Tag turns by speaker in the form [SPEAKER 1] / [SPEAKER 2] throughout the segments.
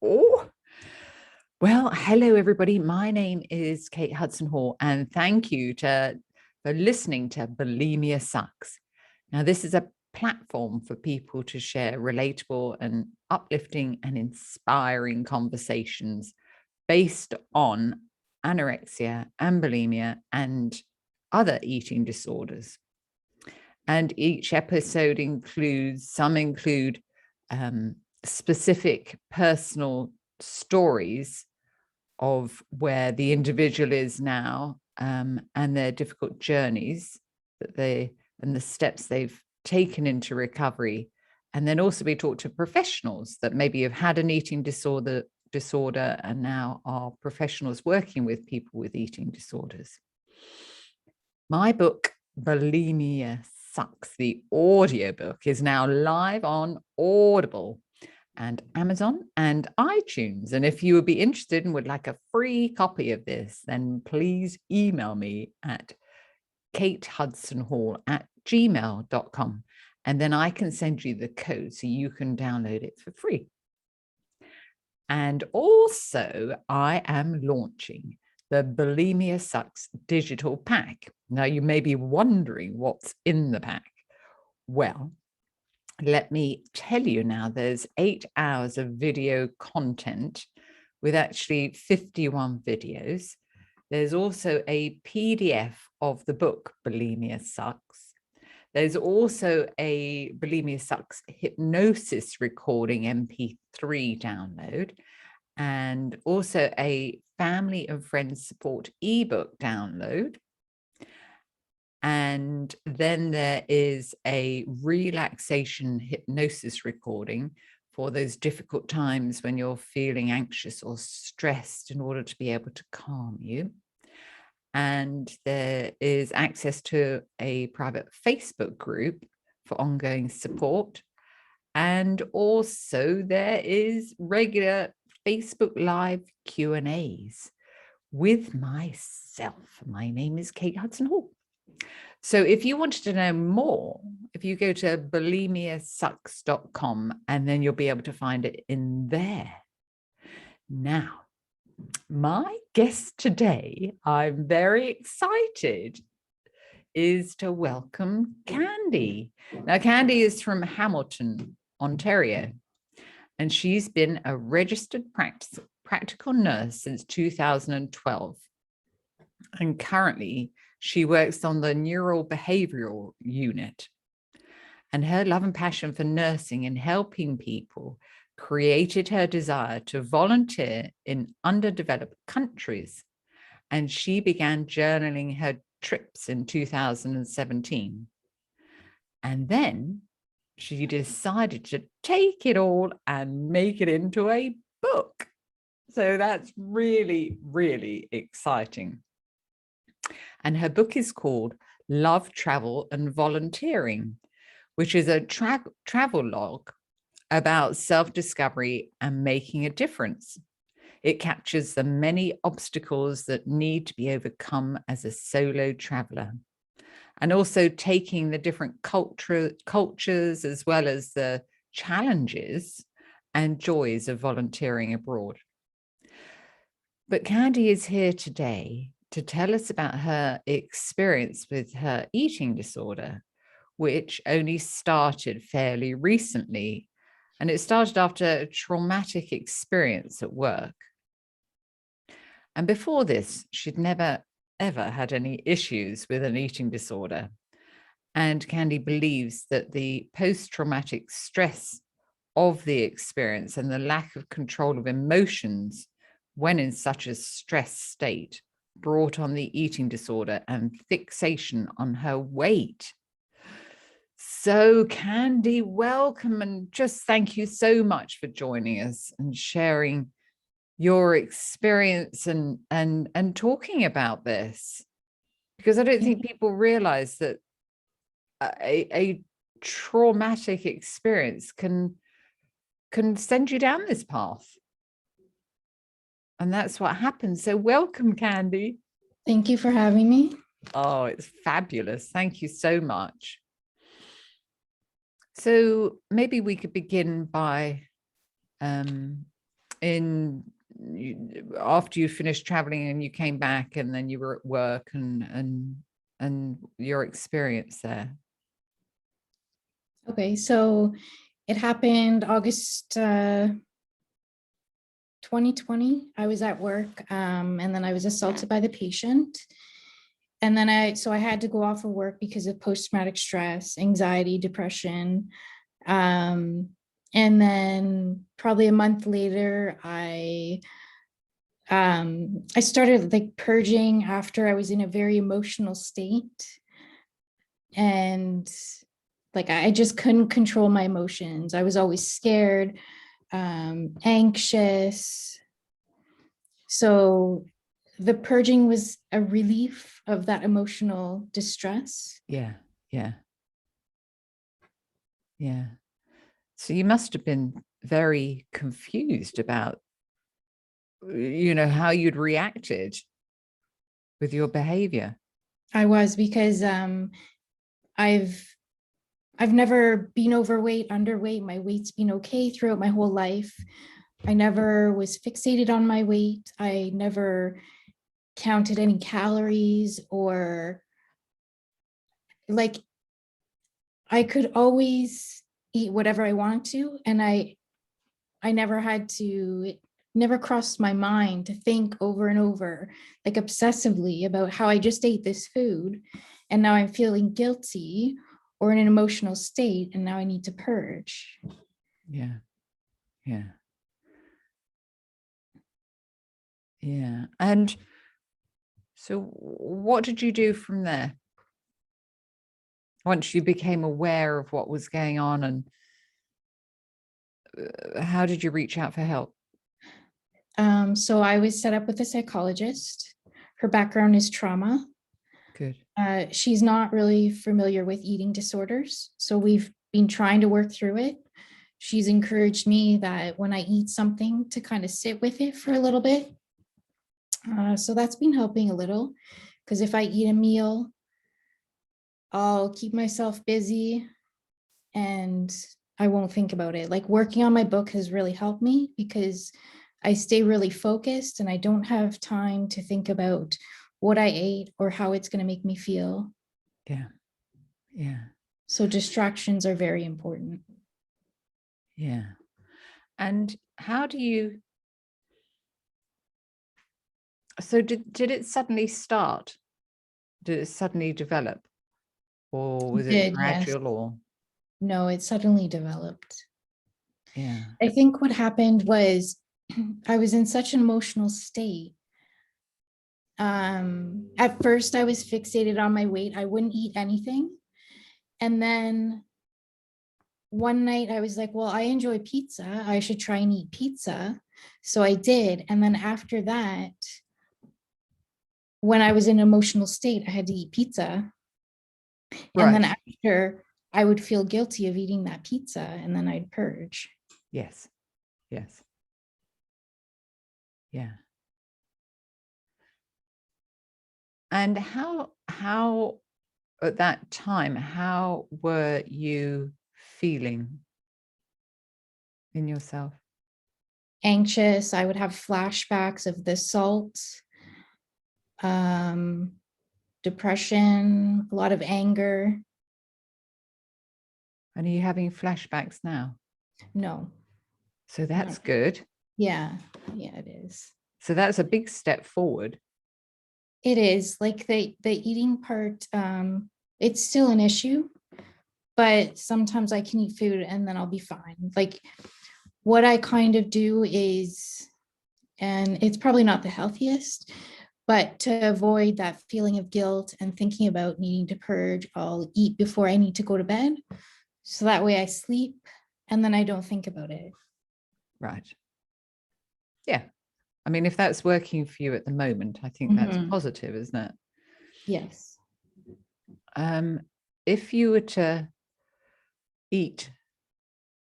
[SPEAKER 1] Oh, well, hello, everybody. My name is Kate Hudson Hall, and thank you for listening to Bulimia Sucks. Now, this is a platform for people to share relatable and uplifting and inspiring conversations based on anorexia and bulimia and other eating disorders. And each episode include specific personal stories of where the individual is now, and their difficult journeys and the steps they've taken into recovery. And then also we talk to professionals that maybe have had an eating disorder and now are professionals working with people with eating disorders. My book, Bulimia Sucks, the audiobook, is now live on Audible and Amazon and iTunes. And if you would be interested and would like a free copy of this, then please email me at katehudsonhall@gmail.com. And then I can send you the code so you can download it for free. And also, I am launching the Bulimia Sucks digital pack. Now, you may be wondering what's in the pack. Well, let me tell you now, there's 8 hours of video content with actually 51 videos. There's also a PDF of the book, Bulimia Sucks. There's also a Bulimia Sucks hypnosis recording MP3 download, and also a family and friends support ebook download. And then there is a relaxation hypnosis recording for those difficult times when you're feeling anxious or stressed, in order to be able to calm you. And there is access to a private Facebook group for ongoing support. And also there is regular Facebook Live Q&As with myself. My name is Kate Hudson Hall. So if you wanted to know more, if you go to bulimiasucks.com, and then you'll be able to find it in there. Now, my guest today, I'm very excited, is to welcome Kandy. Now, Kandy is from Hamilton, Ontario, and she's been a registered practical nurse since 2012. And currently, she works on the neural behavioral unit. And her love and passion for nursing and helping people created her desire to volunteer in underdeveloped countries. And she began journaling her trips in 2017. And then she decided to take it all and make it into a book. So that's really, really exciting. And her book is called Love, Travel and Volunteering, which is a travel log about self-discovery and making a difference. It captures the many obstacles that need to be overcome as a solo traveler, and also taking the different cultures as well as the challenges and joys of volunteering abroad. But Kandy is here today to tell us about her experience with her eating disorder, which only started fairly recently. And it started after a traumatic experience at work. And before this, she'd never, ever had any issues with an eating disorder. And Kandy believes that the post-traumatic stress of the experience and the lack of control of emotions when in such a stressed state brought on the eating disorder and fixation on her weight. So Kandy, welcome, and just thank you so much for joining us and sharing your experience and talking about this, because I don't think people realize that a traumatic experience can send you down this path. And that's what happens. So welcome, Kandy.
[SPEAKER 2] Thank you for having me.
[SPEAKER 1] Oh, it's fabulous. Thank you so much. So maybe we could begin by after you finished traveling and you came back and then you were at work and your experience there?
[SPEAKER 2] Okay, so it happened August 2020. I was at work, and then I was assaulted by the patient. And then I had to go off of work because of post-traumatic stress, anxiety, depression. And then probably a month later, I started like purging after I was in a very emotional state. And like I just couldn't control my emotions. I was always scared, anxious. So the purging was a relief of that emotional distress.
[SPEAKER 1] Yeah. So you must have been very confused about, how you'd reacted with your behavior.
[SPEAKER 2] I was, because I've never been overweight, underweight. My weight's been okay throughout my whole life. I never was fixated on my weight. I never counted any calories, or like I could always eat whatever I wanted to. And I never had to, it never crossed my mind to think over and over, like obsessively, about how I just ate this food and now I'm feeling guilty or in an emotional state and now I need to purge.
[SPEAKER 1] Yeah. And so what did you do from there? Once you became aware of what was going on, and how did you reach out for help?
[SPEAKER 2] So I was set up with a psychologist. Her background is trauma.
[SPEAKER 1] Good.
[SPEAKER 2] She's not really familiar with eating disorders, so we've been trying to work through it. She's encouraged me that when I eat something to kind of sit with it for a little bit. So that's been helping a little, because if I eat a meal, I'll keep myself busy and I won't think about it. Like working on my book has really helped me because I stay really focused and I don't have time to think about what I ate or how it's going to make me feel.
[SPEAKER 1] Yeah.
[SPEAKER 2] So distractions are very important.
[SPEAKER 1] Yeah. And how do you, so did it suddenly start? Did it suddenly develop? Or was it
[SPEAKER 2] Yes.
[SPEAKER 1] gradual? Or
[SPEAKER 2] No, it suddenly developed.
[SPEAKER 1] yeah.
[SPEAKER 2] I think what happened was I was in such an emotional state. At first I was fixated on my weight. I wouldn't eat anything. And then one night I was like, well, I enjoy pizza. I should try and eat pizza. So I did. And then after that, when I was in an emotional state, I had to eat pizza. And then
[SPEAKER 1] Right.
[SPEAKER 2] after, I would feel guilty of eating that pizza and then I'd purge.
[SPEAKER 1] Yes. Yeah. And how at that time, how were you feeling in yourself?
[SPEAKER 2] Anxious. I would have flashbacks of the assault, depression, a lot of anger.
[SPEAKER 1] And are you having flashbacks now?
[SPEAKER 2] No.
[SPEAKER 1] So that's good.
[SPEAKER 2] Yeah, it is.
[SPEAKER 1] So that's a big step forward.
[SPEAKER 2] It is. Like the eating part, it's still an issue, but sometimes I can eat food and then I'll be fine. Like what I kind of do is, and it's probably not the healthiest, but to avoid that feeling of guilt and thinking about needing to purge, I'll eat before I need to go to bed. So that way I sleep and then I don't think about it.
[SPEAKER 1] Right. Yeah. I mean, if that's working for you at the moment, I think that's positive, isn't it?
[SPEAKER 2] Yes.
[SPEAKER 1] If you were to eat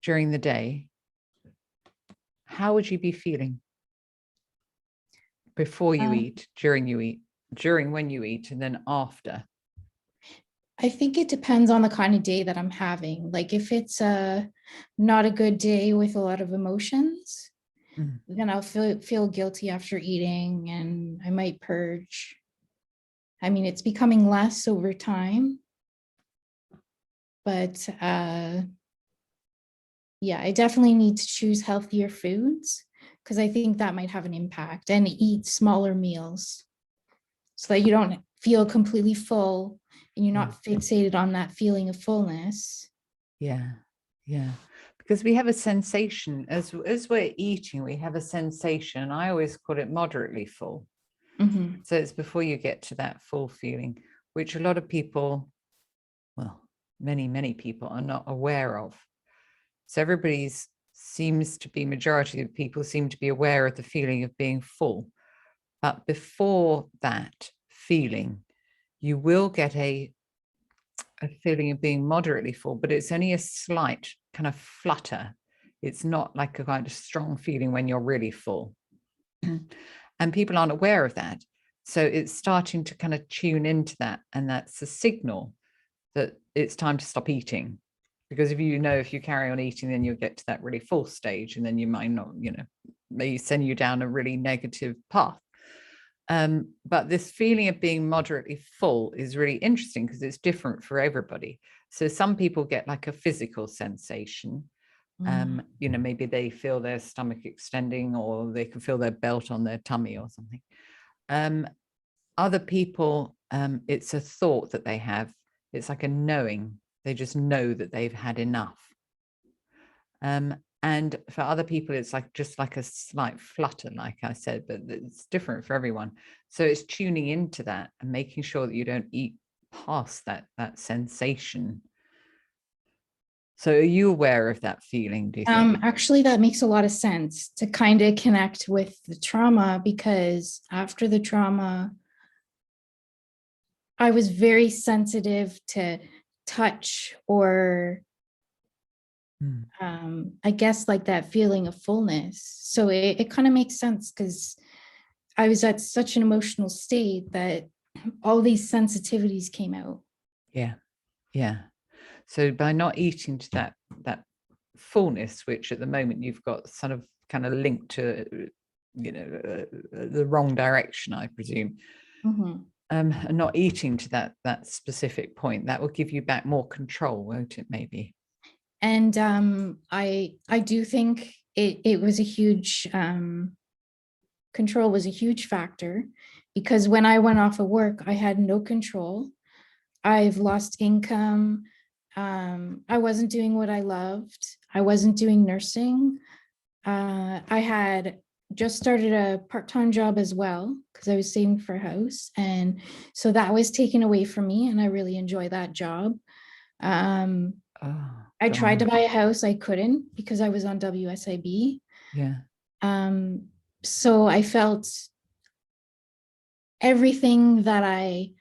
[SPEAKER 1] during the day, how would you be feeling before you eat, during when you eat, and then after?
[SPEAKER 2] I think it depends on the kind of day that I'm having. Like if it's not a good day with a lot of emotions,
[SPEAKER 1] Mm.
[SPEAKER 2] Then I'll feel guilty after eating, and I might purge. I mean, it's becoming less over time, but yeah, I definitely need to choose healthier foods because I think that might have an impact, and eat smaller meals so that you don't feel completely full and you're not fixated on that feeling of fullness.
[SPEAKER 1] Yeah. Yeah. Because we have a sensation as we're eating, we have a sensation. I always call it moderately full.
[SPEAKER 2] Mm-hmm.
[SPEAKER 1] So it's before you get to that full feeling, which a lot of people, well, many people are not aware of. So everybody's seems to be, majority of people seem to be aware of the feeling of being full. But before that feeling, you will get a feeling of being moderately full, but it's only a slight kind of flutter. It's not like a kind of strong feeling when you're really full. And people aren't aware of that. So it's starting to kind of tune into that. And that's a signal that it's time to stop eating. Because if you carry on eating, then you'll get to that really full stage, and then you might not, may send you down a really negative path. But this feeling of being moderately full is really interesting because it's different for everybody. So some people get like a physical sensation. Maybe they feel their stomach extending, or they can feel their belt on their tummy or something. Other people, it's a thought that they have. It's like a knowing. They just know that they've had enough. And for other people, it's like just like a slight flutter, like I said, but it's different for everyone. So it's tuning into that and making sure that you don't eat past that sensation. So are you aware of that feeling, do you think?
[SPEAKER 2] Actually, that makes a lot of sense to kind of connect with the trauma, because after the trauma, I was very sensitive to touch, or I guess like that feeling of fullness. So it kind of makes sense because I was at such an emotional state that all these sensitivities came out.
[SPEAKER 1] Yeah. Yeah. So by not eating to that fullness, which at the moment you've got sort of kind of linked to, the wrong direction, I presume, and not eating to that specific point, that will give you back more control, won't it? Maybe.
[SPEAKER 2] And I do think it was a huge control was a huge factor, because when I went off of work, I had no control. I've lost income. I wasn't doing what I loved. I wasn't doing nursing. I had just started a part-time job as well because I was saving for a house. And so that was taken away from me, and I really enjoy that job. I tried to buy a house. I couldn't because I was on WSIB.
[SPEAKER 1] Yeah.
[SPEAKER 2] So I felt everything that I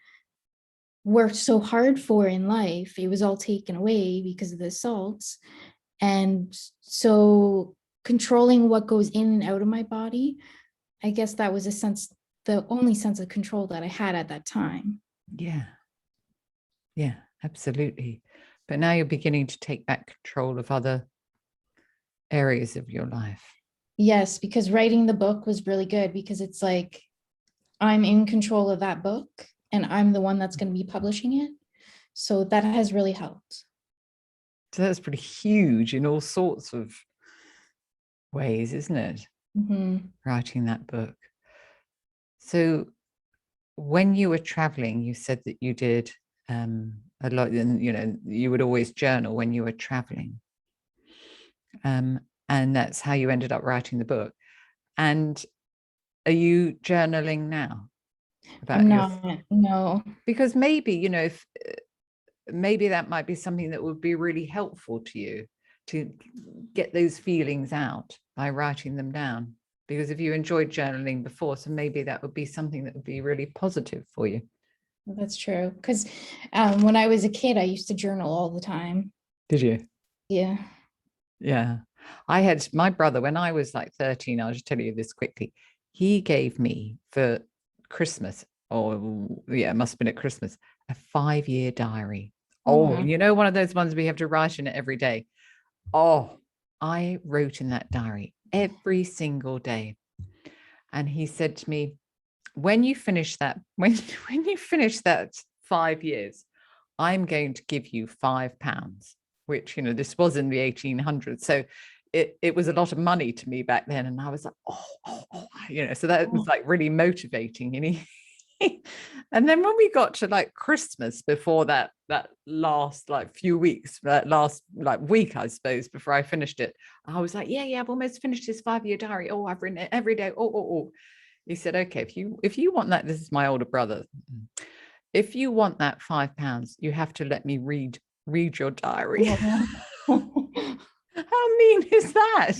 [SPEAKER 2] worked so hard for in life, it was all taken away because of the assaults. And so controlling what goes in and out of my body, I guess that was the only sense of control that I had at that time.
[SPEAKER 1] Yeah. Yeah, absolutely. But now you're beginning to take back control of other areas of your life.
[SPEAKER 2] Yes, because writing the book was really good, because it's like I'm in control of that book and I'm the one that's going to be publishing it. So that has really helped.
[SPEAKER 1] So that's pretty huge in all sorts of ways, isn't it? Writing that book. So when you were traveling, you said that you did a lot, and you would always journal when you were traveling. And that's how you ended up writing the book. And are you journaling now?
[SPEAKER 2] I'm not, no.
[SPEAKER 1] Because maybe, if maybe that might be something that would be really helpful to you, to get those feelings out by writing them down. Because if you enjoyed journaling before, so maybe that would be something that would be really positive for you.
[SPEAKER 2] That's true. Because when I was a kid, I used to journal all the time.
[SPEAKER 1] Did you?
[SPEAKER 2] Yeah.
[SPEAKER 1] Yeah. I had my brother, when I was like 13, I'll just tell you this quickly. He gave me for Christmas, or yeah, it must have been at Christmas, a 5-year diary. Oh, one of those ones we have to write in it every day. Oh, I wrote in that diary every single day. And he said to me, when you finish that, when you finish that 5 years, I'm going to give you £5, which, this was in the 1800s. So it was a lot of money to me back then. And I was like, so that was like really motivating. And then when we got to like Christmas, before that last like few weeks, that last like week, I suppose, before I finished it, I was like, yeah, I've almost finished this 5-year diary. Oh, I've written it every day. Oh. He said, okay, if you want that, this is my older brother. If you want that £5, you have to let me read your diary. How mean is that?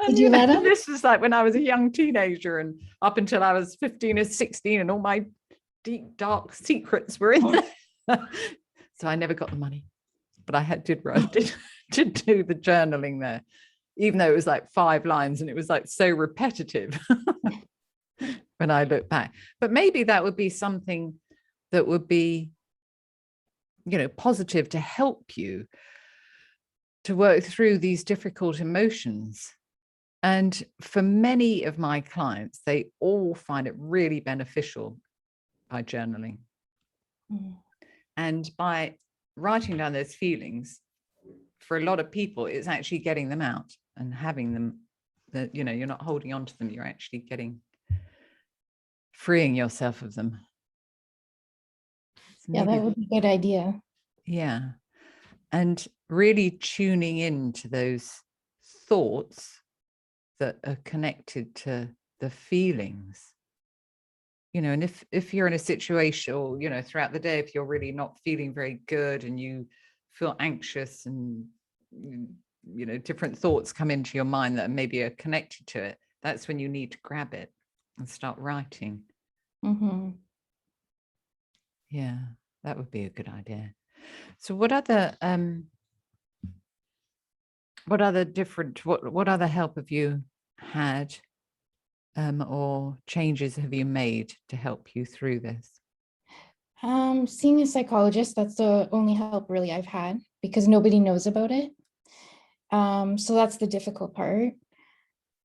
[SPEAKER 2] Did you let him?
[SPEAKER 1] This was like when I was a young teenager, and up until I was 15 or 16, and all my deep, dark secrets were in there. So I never got the money, but I did do the journaling there, even though it was like 5 lines and it was like so repetitive when I look back. But maybe that would be something that would be, positive to help you to work through these difficult emotions. And for many of my clients, they all find it really beneficial by journaling. And by writing down those feelings, for a lot of people, it's actually getting them out and having them, that, you're not holding on to them, you're actually freeing yourself of them.
[SPEAKER 2] So that would be a good idea.
[SPEAKER 1] Yeah. And really tuning into those thoughts that are connected to the feelings, and if you're in a situation, or, throughout the day, if you're really not feeling very good and you feel anxious and, different thoughts come into your mind that maybe are connected to it, that's when you need to grab it and start writing. Yeah, that would be a good idea. So what other help have you had, or changes have you made to help you through this?
[SPEAKER 2] Seeing a psychologist, that's the only help really I've had, because nobody knows about it. So that's the difficult part.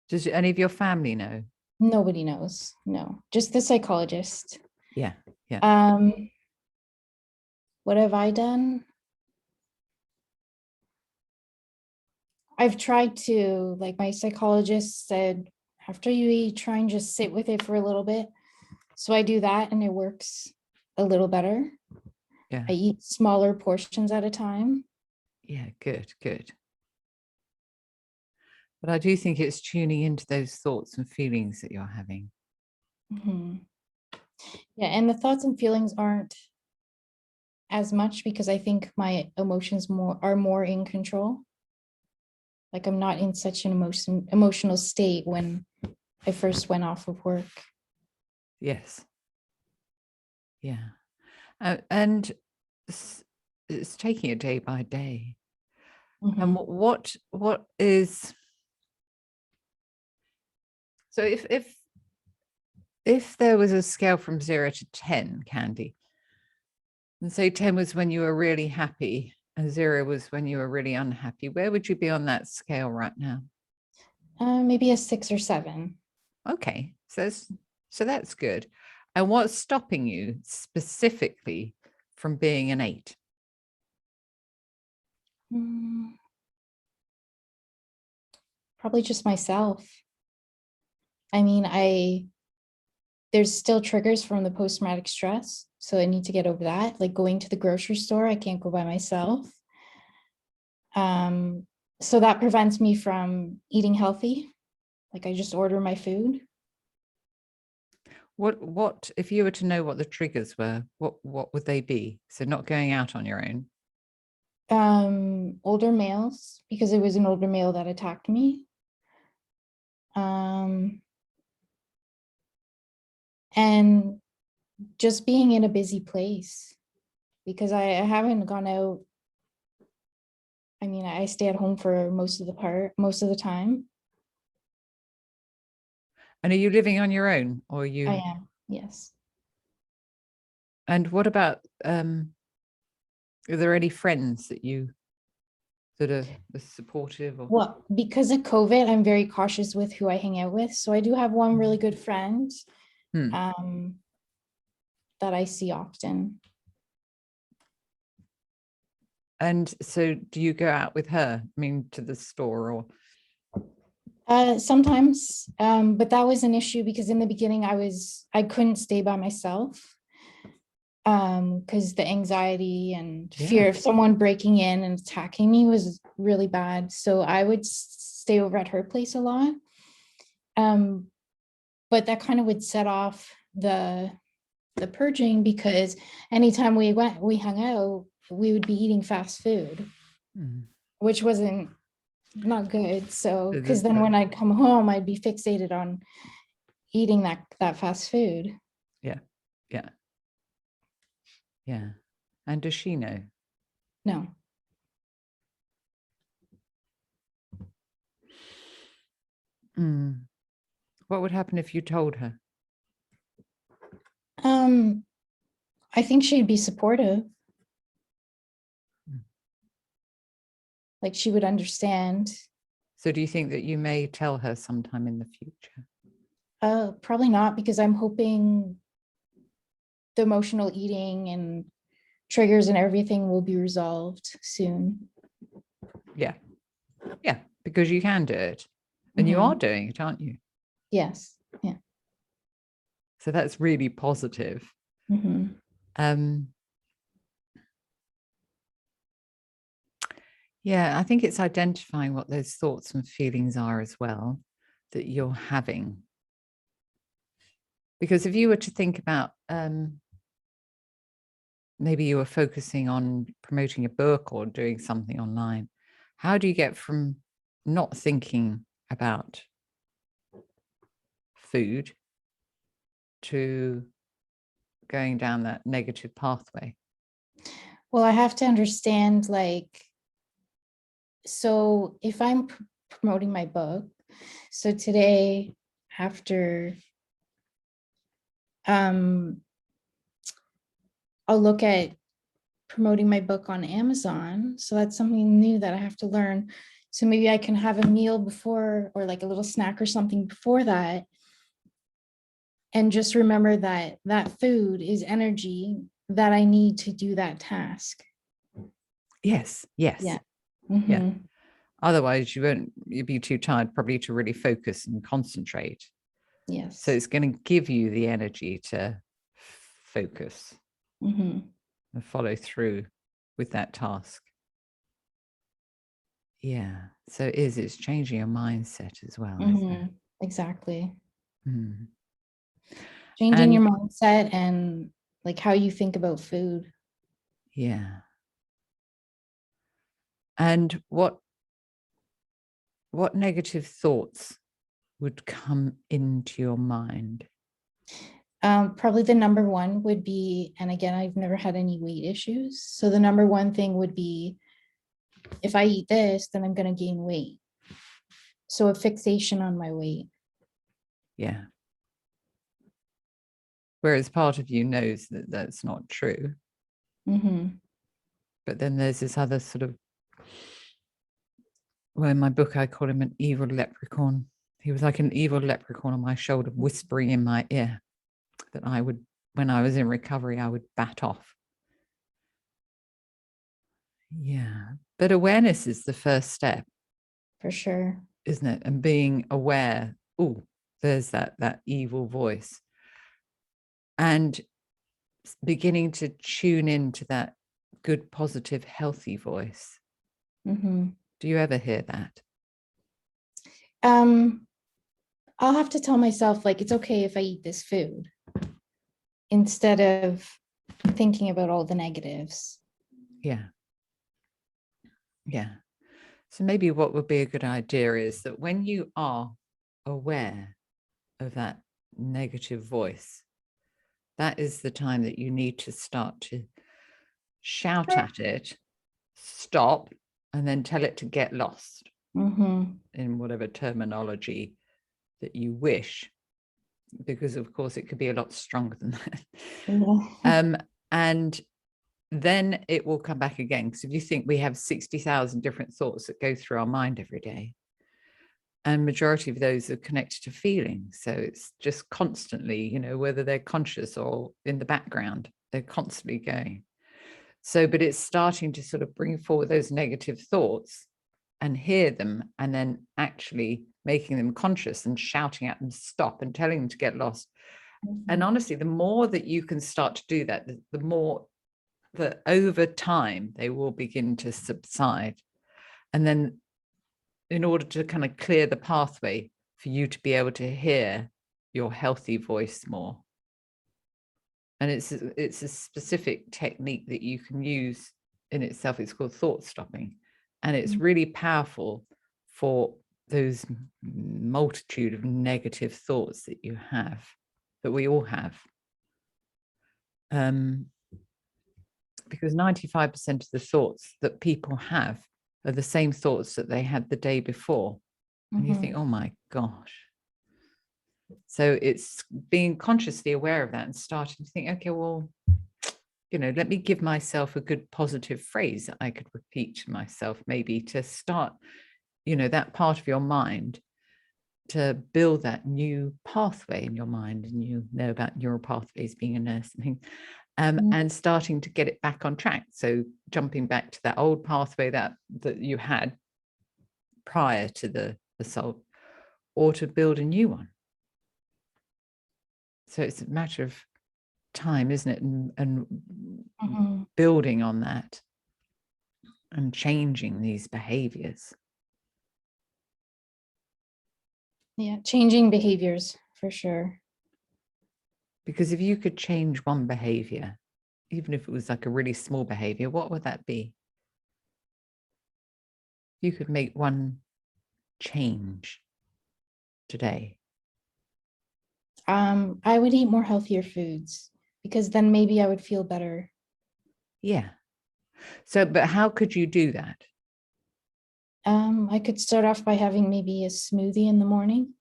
[SPEAKER 1] Does any of your family know?
[SPEAKER 2] Nobody knows. No, just the psychologist.
[SPEAKER 1] Yeah.
[SPEAKER 2] What have I done? I've tried to, like my psychologist said, after you eat, try and just sit with it for a little bit. So I do that and it works a little better.
[SPEAKER 1] Yeah.
[SPEAKER 2] I eat smaller portions at a time.
[SPEAKER 1] Yeah, good. But I do think it's tuning into those thoughts and feelings that you're having.
[SPEAKER 2] Yeah, and the thoughts and feelings aren't as much, because I think my emotions are more in control. Like I'm not in such an emotional state when I first went off of work.
[SPEAKER 1] Yes. Yeah. And it's taking it day by day. And what is, so if there was a scale from 0 to 10, Kandy, and say 10 was when you were really happy and 0 was when you were really unhappy, where would you be on that scale right now?
[SPEAKER 2] Maybe a 6 or 7.
[SPEAKER 1] Okay, so that's good. And what's stopping you specifically from being an 8?
[SPEAKER 2] Probably just myself. I mean, there's still triggers from the post-traumatic stress, so I need to get over that. Like going to the grocery store, I can't go by myself. So that prevents me from eating healthy. Like I just order my food.
[SPEAKER 1] What if you were to know what the triggers were, what would they be? So not going out on your own.
[SPEAKER 2] Older males, because it was an older male that attacked me. And just being in a busy place, because I haven't gone out. I mean, I stay at home for most of the time.
[SPEAKER 1] And are you living on your own, or are you?
[SPEAKER 2] I am, yes.
[SPEAKER 1] And what about, are there any friends that that are supportive? Or
[SPEAKER 2] Well, because of COVID, I'm very cautious with who I hang out with. So I do have one really good friend that I see often.
[SPEAKER 1] And so do you go out with her, I mean, to the store or?
[SPEAKER 2] Sometimes, but that was an issue because in the beginning I couldn't stay by myself because the anxiety and fear of someone breaking in and attacking me was really bad. So I would stay over at her place a lot. But that kind of would set off the purging because anytime we hung out, we would be eating fast food, which wasn't not good. So because then when I'd come home, I'd be fixated on eating that fast food.
[SPEAKER 1] Yeah. And does she know?
[SPEAKER 2] No.
[SPEAKER 1] What would happen if you told her?
[SPEAKER 2] I think she'd be supportive. Like she would understand.
[SPEAKER 1] So do you think that you may tell her sometime in the future?
[SPEAKER 2] Probably not, because I'm hoping the emotional eating and triggers and everything will be resolved soon.
[SPEAKER 1] Yeah, because you can do it. And you are doing it, aren't you?
[SPEAKER 2] Yes. Yeah.
[SPEAKER 1] So that's really positive. Yeah, I think it's identifying what those thoughts and feelings are as well that you're having. Because if you were to think about maybe you were focusing on promoting a book or doing something online, how do you get from not thinking about food to going down that negative pathway?
[SPEAKER 2] Well, I have to understand, like, so if I'm promoting my book, so today after I'll look at promoting my book on Amazon. So that's something new that I have to learn. So maybe I can have a meal before, or like a little snack or something before that. And just remember that that food is energy that I need to do that task.
[SPEAKER 1] Yes.
[SPEAKER 2] Yeah.
[SPEAKER 1] Yeah. Otherwise you'd be too tired probably to really focus and concentrate.
[SPEAKER 2] Yes.
[SPEAKER 1] So it's going to give you the energy to focus and follow through with that task. Yeah. So it's changing your mindset as well, isn't it?
[SPEAKER 2] Exactly.
[SPEAKER 1] And
[SPEAKER 2] Changing your mindset and like how you think about food.
[SPEAKER 1] yeah. And what negative thoughts would come into your mind?
[SPEAKER 2] Probably the number one would be, and again, I've never had any weight issues. So the number one thing would be, if I eat this, then I'm going to gain weight. So a fixation on my weight.
[SPEAKER 1] Yeah. Whereas part of you knows that that's not true. But then there's this other sort of, well, in my book, I call him an evil leprechaun. He was like an evil leprechaun on my shoulder, whispering in my ear that I would, when I was in recovery, I would bat off. Yeah. But awareness is the first step.
[SPEAKER 2] For sure.
[SPEAKER 1] Isn't it? And being aware, oh, there's that evil voice. And beginning to tune into that good, positive, healthy voice. Do you ever hear that?
[SPEAKER 2] I'll have to tell myself, like, it's okay if I eat this food, instead of thinking about all the negatives.
[SPEAKER 1] Yeah. So maybe what would be a good idea is that when you are aware of that negative voice, that is the time that you need to start to shout at it, stop, and then tell it to get lost in whatever terminology that you wish, because of course it could be a lot stronger than that. And then it will come back again. Because if you think we have 60,000 different thoughts that go through our mind every day, and majority of those are connected to feelings. So it's just constantly, you know, whether they're conscious or in the background, they're constantly going. So, but it's starting to sort of bring forward those negative thoughts and hear them, and then actually making them conscious and shouting at them to stop and telling them to get lost. And honestly, the more that you can start to do that, the more that over time they will begin to subside. And then in order to kind of clear the pathway for you to be able to hear your healthy voice more. And it's a specific technique that you can use in itself. It's called thought stopping. And it's really powerful for those multitude of negative thoughts that you have, that we all have. Because 95% of the thoughts that people have are the same thoughts that they had the day before. And you think, oh my gosh. So it's being consciously aware of that and starting to think, okay, well, you know, let me give myself a good positive phrase that I could repeat to myself, maybe to start, you know, that part of your mind to build that new pathway in your mind. And you know about neural pathways, being a nurse and things. And starting to get it back on track. So jumping back to that old pathway that you had prior to the assault, or to build a new one. So it's a matter of time, isn't it? And building on that and changing these behaviors.
[SPEAKER 2] Yeah, changing behaviors for sure.
[SPEAKER 1] Because if you could change one behavior, even if it was like a really small behavior, what would that be? You could make one change today.
[SPEAKER 2] I would eat more healthier foods, because then maybe I would feel better.
[SPEAKER 1] Yeah. So, but how could you do that?
[SPEAKER 2] I could start off by having maybe a smoothie in the morning.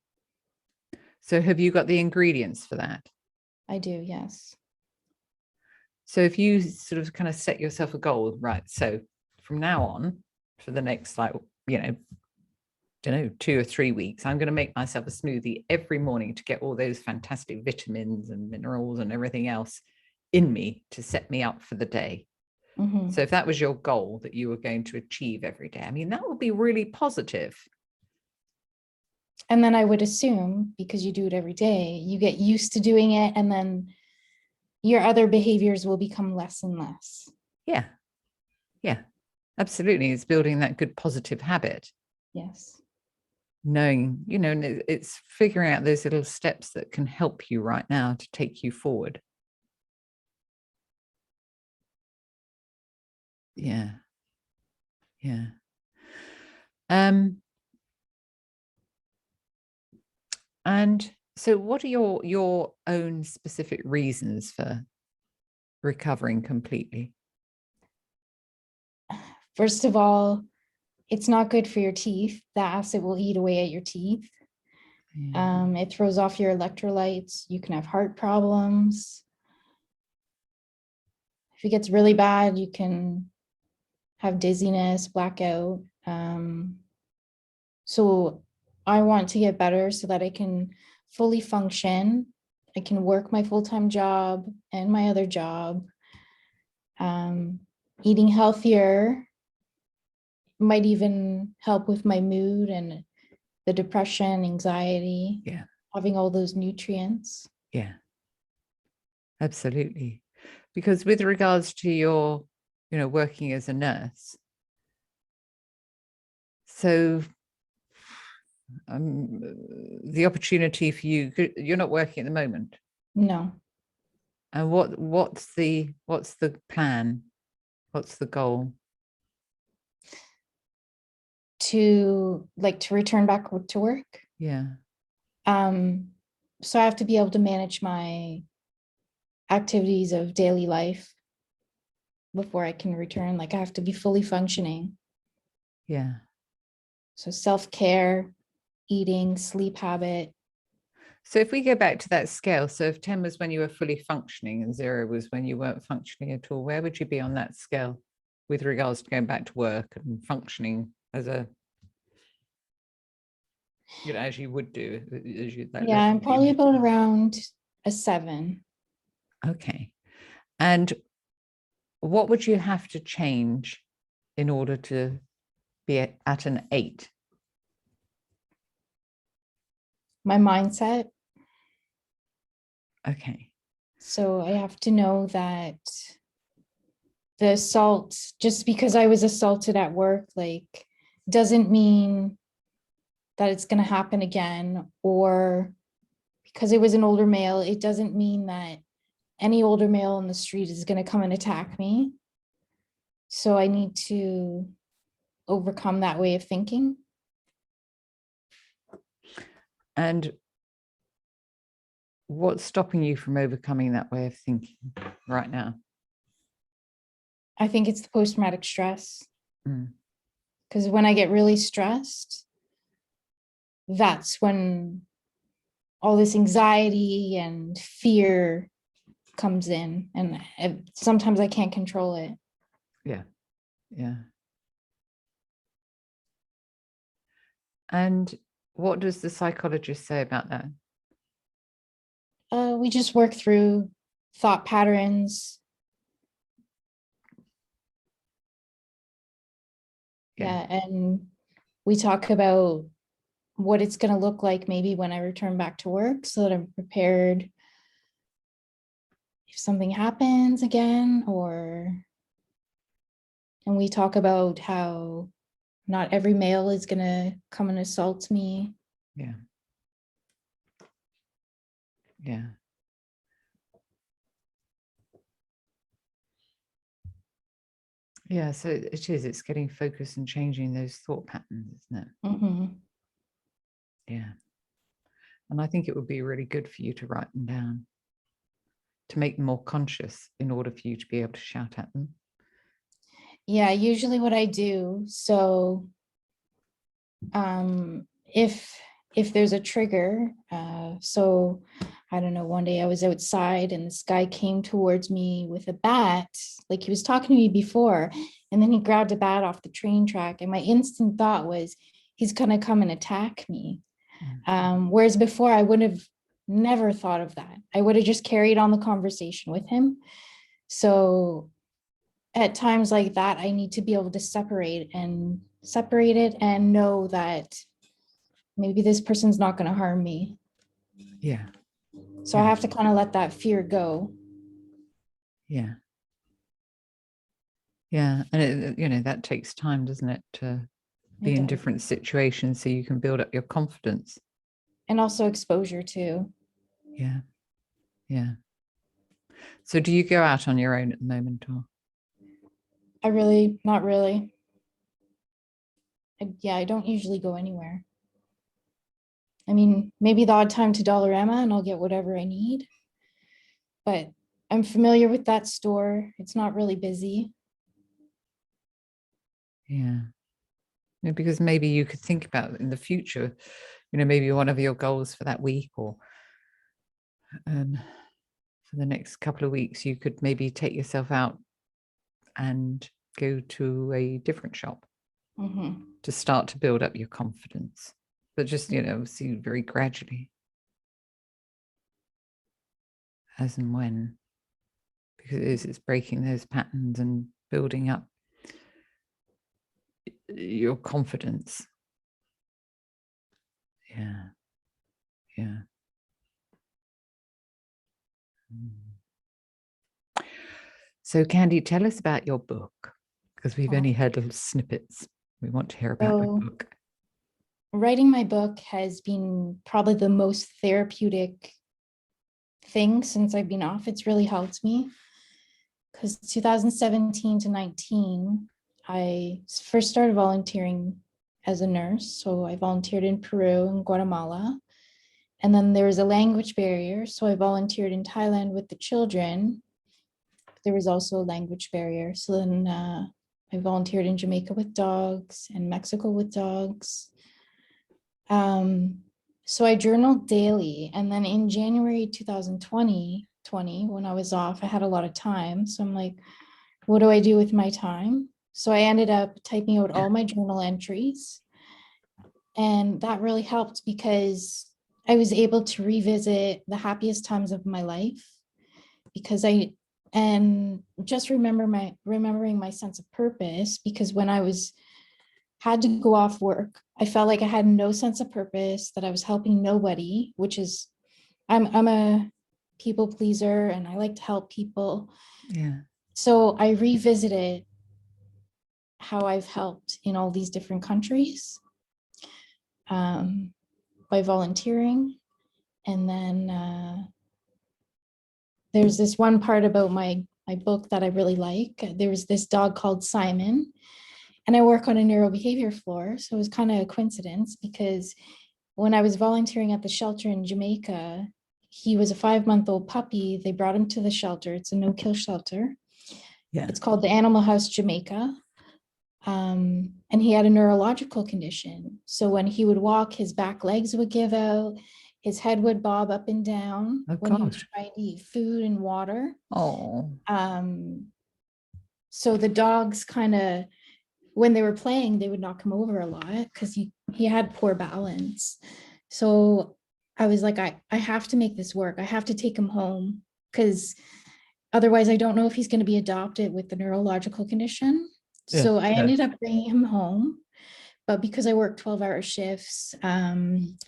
[SPEAKER 1] So have you got the ingredients for that?
[SPEAKER 2] I do, yes.
[SPEAKER 1] So if you sort of kind of set yourself a goal, right? So from now on, for the next, like, you know, don't know, 2 or 3 weeks, I'm going to make myself a smoothie every morning to get all those fantastic vitamins and minerals and everything else in me to set me up for the day. So if that was your goal that you were going to achieve every day, I mean, that would be really positive.
[SPEAKER 2] And then I would assume, because you do it every day, you get used to doing it, and then your other behaviors will become less and less.
[SPEAKER 1] Yeah. Yeah, absolutely. It's building that good positive habit.
[SPEAKER 2] Yes.
[SPEAKER 1] Knowing, you know, and it's figuring out those little steps that can help you right now to take you forward. Yeah. Yeah. And so what are your own specific reasons for recovering completely?
[SPEAKER 2] First of all, it's not good for your teeth. The acid will eat away at your teeth. It throws off your electrolytes. You can have heart problems. If it gets really bad, you can have dizziness, blackout. So I want to get better so that I can fully function. I can work my full-time job and my other job. Eating healthier might even help with my mood and the depression, anxiety.
[SPEAKER 1] Yeah.
[SPEAKER 2] Having all those nutrients.
[SPEAKER 1] Yeah, absolutely. Because with regards to your, you know, working as a nurse, so the opportunity for you, you're not working at the moment.
[SPEAKER 2] No.
[SPEAKER 1] And what's the plan? What's the goal?
[SPEAKER 2] To return back to work.
[SPEAKER 1] Yeah.
[SPEAKER 2] So I have to be able to manage my activities of daily life before I can return. Like, I have to be fully functioning.
[SPEAKER 1] Yeah.
[SPEAKER 2] So self-care, eating, sleep habit.
[SPEAKER 1] So if we go back to that scale, so if 10 was when you were fully functioning and 0 was when you weren't functioning at all, where would you be on that scale with regards to going back to work and functioning as a, as you would do?
[SPEAKER 2] Yeah, I'm probably about around a 7.
[SPEAKER 1] Okay. And what would you have to change in order to be at an 8?
[SPEAKER 2] My mindset.
[SPEAKER 1] Okay.
[SPEAKER 2] So I have to know that the assault, just because I was assaulted at work, like, doesn't mean that it's going to happen again, or because it was an older male, it doesn't mean that any older male on the street is going to come and attack me. So I need to overcome that way of thinking.
[SPEAKER 1] And what's stopping you from overcoming that way of thinking right now?
[SPEAKER 2] I think it's the post-traumatic stress.
[SPEAKER 1] Mm.
[SPEAKER 2] Because when I get really stressed, that's when all this anxiety and fear comes in, and sometimes I can't control it.
[SPEAKER 1] Yeah. Yeah. And what does the psychologist say about that?
[SPEAKER 2] We just work through thought patterns. Yeah, and we talk about what it's going to look like maybe when I return back to work, so that I'm prepared if something happens again. And we talk about how not every male is going to come and assault me.
[SPEAKER 1] Yeah. Yeah. Yeah, so it's getting focused and changing those thought patterns, isn't it?
[SPEAKER 2] Mm-hmm.
[SPEAKER 1] Yeah. And I think it would be really good for you to write them down, to make them more conscious in order for you to be able to shout at them.
[SPEAKER 2] Yeah, usually what I do, so if there's a trigger, so I don't know, one day I was outside and this guy came towards me with a bat, like he was talking to me before, and then he grabbed a bat off the train track, and my instant thought was, he's gonna come and attack me. Whereas before I would have never thought of that. I would have just carried on the conversation with him. So at times like that, I need to be able to separate it and know that maybe this person's not going to harm me.
[SPEAKER 1] Yeah.
[SPEAKER 2] So I have to kind of let that fear go.
[SPEAKER 1] Yeah. Yeah. And that takes time, doesn't it, to be in different situations so you can build up your confidence.
[SPEAKER 2] And also exposure too.
[SPEAKER 1] Yeah. Yeah. So do you go out on your own at the moment, or?
[SPEAKER 2] Not really. I don't usually go anywhere. I mean, maybe the odd time to Dollarama and I'll get whatever I need. But I'm familiar with that store. It's not really busy.
[SPEAKER 1] Yeah. Because maybe you could think about in the future, maybe one of your goals for that week or for the next couple of weeks, you could maybe take yourself out and go to a different shop to start to build up your confidence. But just, see very gradually, as and when, because it's breaking those patterns and building up your confidence. Yeah. Yeah. So Kandy, tell us about your book, because we've only heard little snippets. We want to hear about your book.
[SPEAKER 2] Writing my book has been probably the most therapeutic thing since I've been off. It's really helped me, because 2017 to 19, I first started volunteering as a nurse. So I volunteered in Peru and Guatemala. And then there was a language barrier. So I volunteered in Thailand with the children. There was also a language barrier. So then I volunteered in Jamaica with dogs and Mexico with dogs. So I journaled daily. And then in January 2020, when I was off, I had a lot of time. So I'm like, what do I do with my time? So I ended up typing out all my journal entries. And that really helped because I was able to revisit the happiest times of my life because and just remembering my sense of purpose, because when I had to go off work, I felt like I had no sense of purpose, that I was helping nobody, which is, I'm a people pleaser and I like to help people.
[SPEAKER 1] Yeah.
[SPEAKER 2] So I revisited how I've helped in all these different countries by volunteering. And then there's this one part about my book that I really like. There was this dog called Simon, and I work on a neurobehavior floor. So it was kind of a coincidence because when I was volunteering at the shelter in Jamaica, he was a 5-month-old puppy. They brought him to the shelter. It's a no-kill shelter.
[SPEAKER 1] Yeah.
[SPEAKER 2] It's called the Animal House Jamaica. And he had a neurological condition. So when he would walk, his back legs would give out, his head would bob up and down when he was trying to eat food and water.
[SPEAKER 1] Oh.
[SPEAKER 2] So the dogs kind of, when they were playing, they would knock him over a lot because he had poor balance. So I was like, I have to make this work. I have to take him home because otherwise I don't know if he's going to be adopted with the neurological condition. So I ended up bringing him home. But because I worked 12-hour shifts,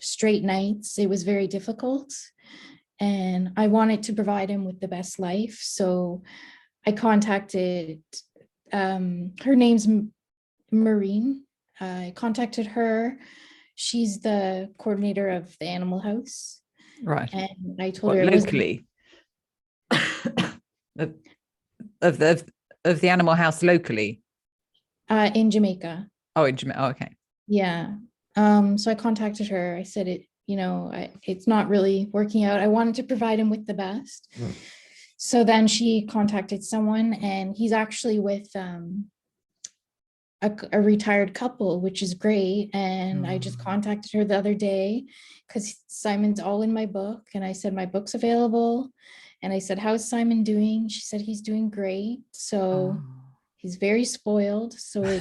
[SPEAKER 2] straight nights, it was very difficult. And I wanted to provide him with the best life. So I contacted, her name's Maureen. I contacted her. She's the coordinator of the animal house.
[SPEAKER 1] Right.
[SPEAKER 2] And I told her
[SPEAKER 1] locally of the animal house locally.
[SPEAKER 2] In Jamaica.
[SPEAKER 1] Oh, in Jamaica. Oh, okay.
[SPEAKER 2] Yeah. So I contacted her. I said it's not really working out. I wanted to provide him with the best. So then she contacted someone, and he's actually with a retired couple, which is great. And I just contacted her the other day because Simon's all in my book. And I said, my book's available. And I said, how's Simon doing? She said, he's doing great. So he's very spoiled. So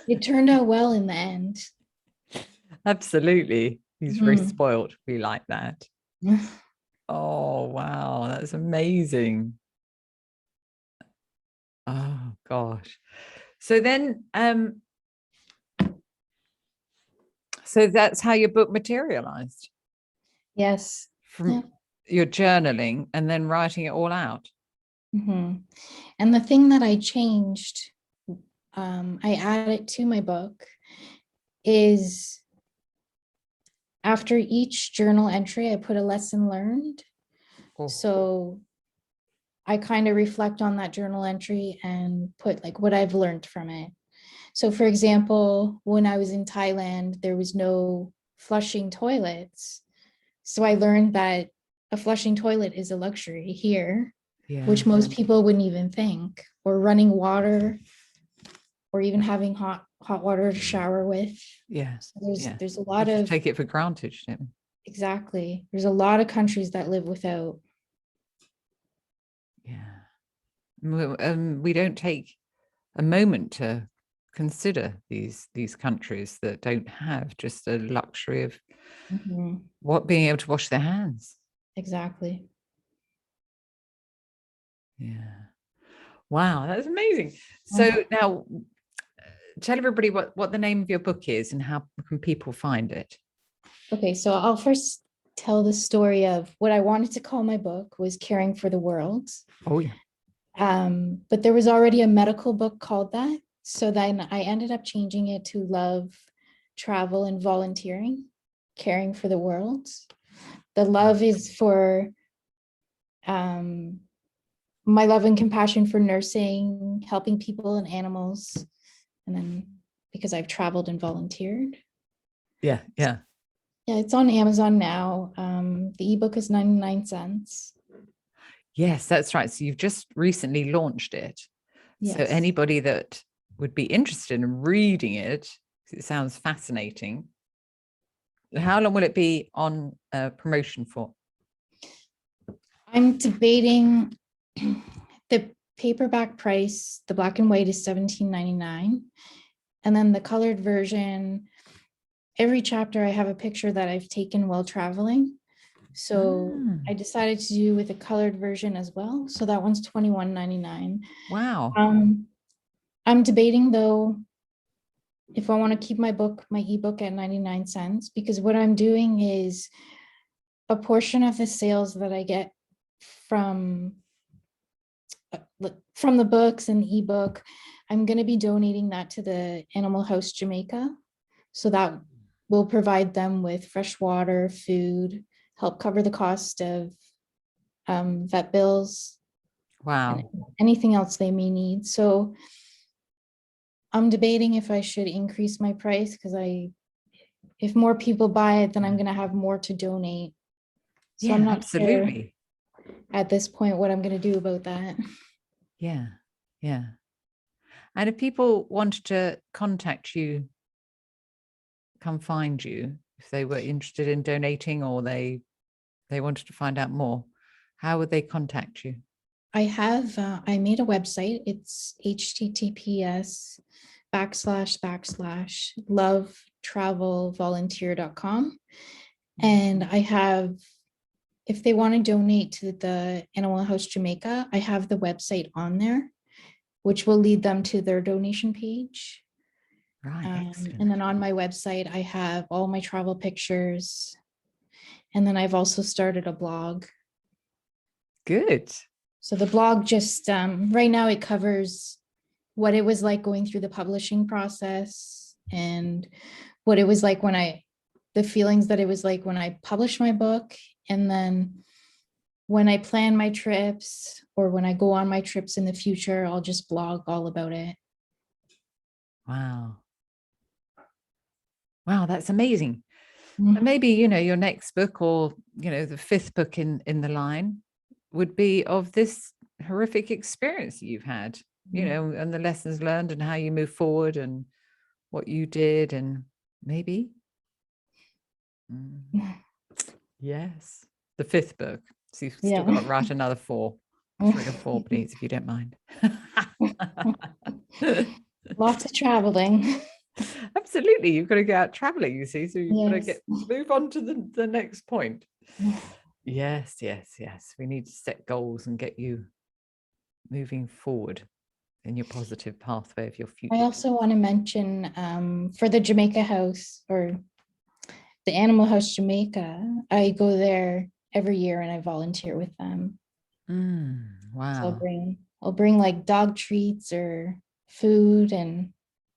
[SPEAKER 2] it turned out well in the end.
[SPEAKER 1] Absolutely. He's very spoiled. We like that. Oh, wow. That's amazing. Oh, gosh. So then, so that's how your book materialized?
[SPEAKER 2] Yes.
[SPEAKER 1] From your journaling and then writing it all out?
[SPEAKER 2] And the thing that I changed, I added to my book, is after each journal entry, I put a lesson learned. So I kind of reflect on that journal entry and put like what I've learned from it. So for example, when I was in Thailand, there was no flushing toilets. So I learned that a flushing toilet is a luxury here, which most people wouldn't even think, or running water, or even having hot water to shower with. So there's a lot of,
[SPEAKER 1] take it for granted.
[SPEAKER 2] Exactly. There's a lot of countries that live without.
[SPEAKER 1] We don't take a moment to consider these countries that don't have just a luxury of being able to wash their hands.
[SPEAKER 2] Exactly.
[SPEAKER 1] Wow, that's amazing. So now tell everybody what the name of your book is and how can people find it.
[SPEAKER 2] Okay, so I'll first tell the story of what I wanted to call my book was Caring for the World.
[SPEAKER 1] Oh yeah.
[SPEAKER 2] But there was already a medical book called that. So then I ended up changing it to Love, Travel, and Volunteering, Caring for the World. The love is for my love and compassion for nursing, helping people and animals. And then because I've traveled and volunteered.
[SPEAKER 1] Yeah.
[SPEAKER 2] Yeah, it's on Amazon now. The ebook is 99 cents.
[SPEAKER 1] Yes, that's right. So you've just recently launched it. Yes. So anybody that would be interested in reading it, it sounds fascinating, How long will it be on promotion for?
[SPEAKER 2] I'm debating the paperback price. The black and white is $17.99. And then the colored version, every chapter I have a picture that I've taken while traveling. So I decided to do with a colored version as well. So that one's $21.99.
[SPEAKER 1] Wow.
[SPEAKER 2] I'm debating though, if I want to keep my ebook at 99 cents, because what I'm doing is a portion of the sales that I get from the books and the ebook, I'm going to be donating that to the Animal House Jamaica. So that will provide them with fresh water, food, help cover the cost of vet bills.
[SPEAKER 1] Wow.
[SPEAKER 2] And anything else they may need. So I'm debating if I should increase my price, because if more people buy it, then I'm going to have more to donate. So
[SPEAKER 1] Yeah,
[SPEAKER 2] I'm not
[SPEAKER 1] absolutely.
[SPEAKER 2] sure at this point what I'm going to do about that.
[SPEAKER 1] Yeah. Yeah. And if people wanted to contact you, come find you, if they were interested in donating or they wanted to find out more, how would they contact you?
[SPEAKER 2] I made a website. It's https://lovetravelvolunteer.com. And I have, if they want to donate to the Animal House Jamaica, I have the website on there, which will lead them to their donation page.
[SPEAKER 1] Right.
[SPEAKER 2] And then on my website, I have all my travel pictures. And then I've also started a blog.
[SPEAKER 1] Good.
[SPEAKER 2] So the blog just, right now it covers what it was like going through the publishing process and what it was like the feelings that it was like when I published my book. And then when I plan my trips or when I go on my trips in the future, I'll just blog all about it.
[SPEAKER 1] Wow. Wow, that's amazing.
[SPEAKER 2] Mm-hmm.
[SPEAKER 1] And maybe, your next book or, the fifth book in the line would be of this horrific experience that you've had, and the lessons learned and how you move forward and what you did. And maybe, yes, the fifth book. So you've still got to write another 4, 3 or 4, please, if you don't mind.
[SPEAKER 2] Lots of traveling.
[SPEAKER 1] Absolutely. You've got to go out traveling, you see. So you've got to move on to the next point. Yes. We need to set goals and get you moving forward in your positive pathway of your future.
[SPEAKER 2] I also want to mention for the Jamaica House or the Animal House Jamaica, I go there every year and I volunteer with them.
[SPEAKER 1] Wow.
[SPEAKER 2] So I'll bring like dog treats or food and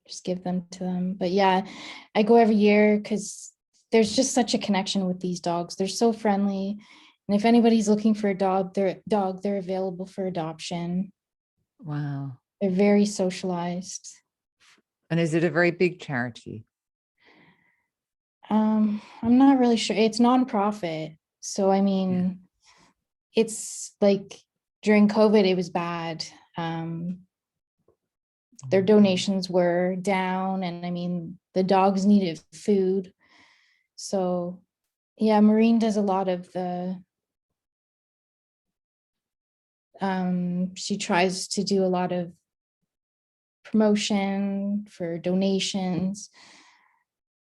[SPEAKER 2] just give them to them. But yeah, I go every year because there's just such a connection with these dogs. They're so friendly. And if anybody's looking for a dog, they're available for adoption.
[SPEAKER 1] Wow.
[SPEAKER 2] They're very socialized.
[SPEAKER 1] And is it a very big charity?
[SPEAKER 2] I'm not really sure. It's nonprofit. So, I mean, it's like during COVID, it was bad. Their donations were down, and I mean, the dogs needed food. So, yeah, Maureen does a lot of she tries to do a lot of promotion for donations,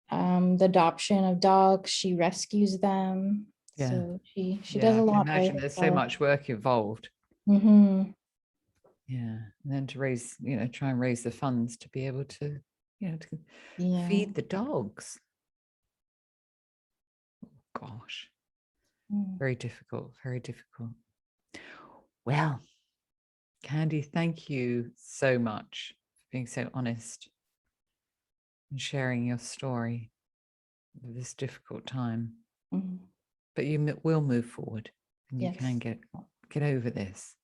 [SPEAKER 2] the adoption of dogs. She rescues them.
[SPEAKER 1] Yeah.
[SPEAKER 2] So she does a lot.
[SPEAKER 1] I can imagine there's so much work involved.
[SPEAKER 2] Mm-hmm.
[SPEAKER 1] Yeah. And then to raise, try and raise the funds to be able to, to feed the dogs. Gosh. Very difficult, very difficult. Well, Kandy, thank you so much for being so honest and sharing your story of this difficult time. But you will move forward and you can get over this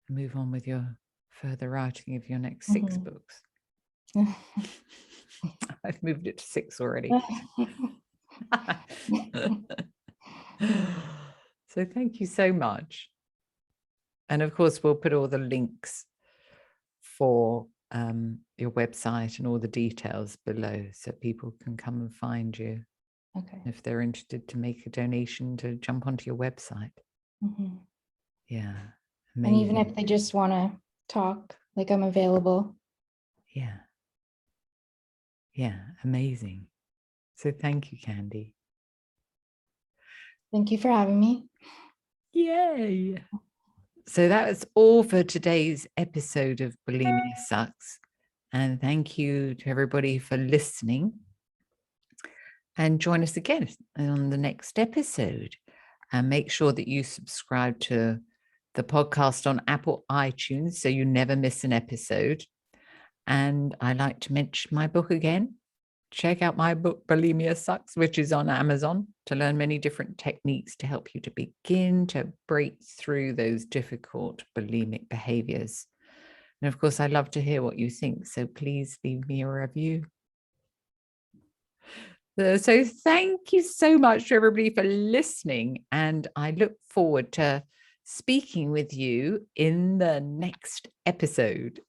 [SPEAKER 1] and move on with your further writing of your next 6 books. I've moved it to 6 already. So thank you so much. And of course, we'll put all the links for your website and all the details below so people can come and find you.
[SPEAKER 2] Okay.
[SPEAKER 1] If they're interested to make a donation, to jump onto your website.
[SPEAKER 2] Mm-hmm.
[SPEAKER 1] Yeah.
[SPEAKER 2] And even
[SPEAKER 1] Amazing.
[SPEAKER 2] if they just want to talk, like I'm available.
[SPEAKER 1] Yeah. Yeah. Amazing. So thank you, Kandy.
[SPEAKER 2] Thank you for having me.
[SPEAKER 1] Yay. So that was all for today's episode of Bulimia Sucks. And thank you to everybody for listening. And join us again on the next episode. And make sure that you subscribe to the podcast on Apple iTunes so you never miss an episode. And I like to mention my book again. Check out my book, Bulimia Sucks, which is on Amazon, to learn many different techniques to help you to begin to break through those difficult bulimic behaviors. And of course, I love to hear what you think. So please leave me a review. So thank you so much to everybody for listening. And I look forward to speaking with you in the next episode.